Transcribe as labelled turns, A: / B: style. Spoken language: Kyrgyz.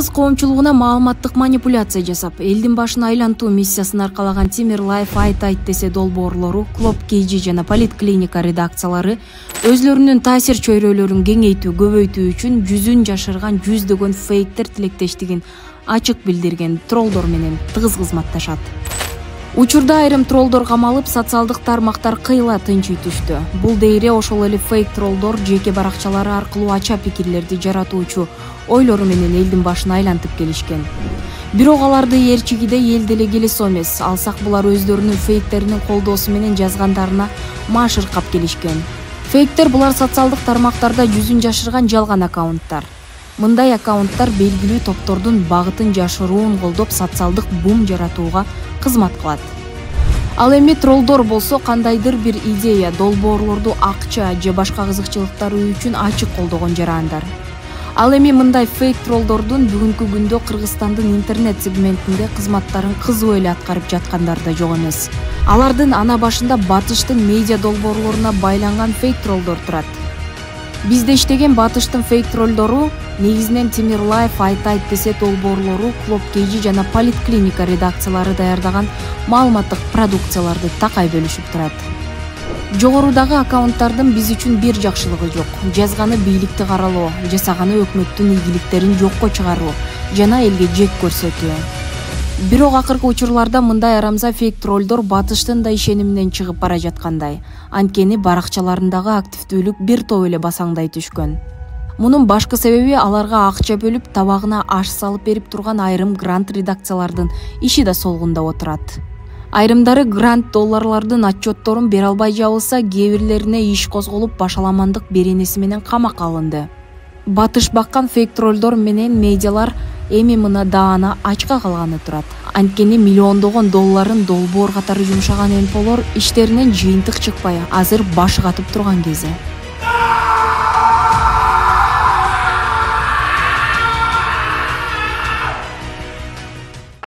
A: кыргыз коомчулугуна маалыматтык манипуляция жасап, элдин башын айлантуу миссиясын аркалаган Темир Лайф айт десе долбоорлору, Клоп KG жана Политклиника редакциялары өзлөрүнүн таасир чөйрөлөрүн кеңейтүү, көбөйтүү үчүн жүзүн жашырган жүздөгөн фейктер тилектештигин ачык билдирген троллдор менен тыгыз кызматташат. Учурда айрым троллдор камалып, социалдык тармактар кыйла тынчый түштү. Бул дейре ошол эле фейк троллдор жеке баракчалары аркылуу ача пикирлерди жаратуучу ойлору менен элдин башын айлантып келишкен. Бирок аларды ээрчигидей эл деле келесо эмес. Алсак булар өздөрүнүн фейктеринин колдоосу менен жазгандарына маш ыркап келишкен. Фейктер булар социалдык тармактарда жүзүн жашырган жалган аккаунттар. Мындай аккаунттар белгилүү топтордун багытын жашыруун колдоп, социалдык бум жаратууга кызмат кылат. Ал эми троллдор болсо кандайдыр бир идея, долбоорлорду акча же башка кызыкчылыктары үчүн ачык колдогон жарандар. Ал эми мындай фейк троллдордун бүгүнкү күндө Кыргызстандын интернет сегментинде кызматтарын кызуу эле аткарып жаткандар да жок эмес. Алардын ана башында Батыштын медиа долбоорлоруна байланган фейк троллдор турат. Бизде иштеген Батыштын фейк троллдору негизинен Темир Лайф айт десе долбоорлору, Клоп KG жана Политклиника редакциялары даярдаган маалыматтык продукцияларды такай бөлүшүп турат. Жогорудагы аккаунттардын биз үчүн бир жакшылыгы жок. Жазганы бийликти каралоо, жасаганы өкмөттүн ийгиликтерин жокко чыгаруу жана элге жек көрсөтүү. Бирок акыркы учурларда мындай арамза фейк троллдор Батыштын да ишениминен чыгып бара жаткандай. Анткени баракчаларындагы активдүүлүк бир топ эле басаңдай түшкөн. Мунун башкы себеби аларга акча бөлүп, табагына аш салып берип турган айрым грант редакциялардын иши да солгундап отурат. Айрымдары грант долларлардын отчетторун бере албай жабылса, кээ бирлерине иш козголуп, башаламандык беренеси менен камакка алынды. Батыш баккан фейк троллдор менен медиалар эми мына даана ачка калганы турат. Анткени миллиондогон долларын долбоор катары жумшаган НПОлор иштеринен жыйынтык чыкпай, азыр башы катып турган кези.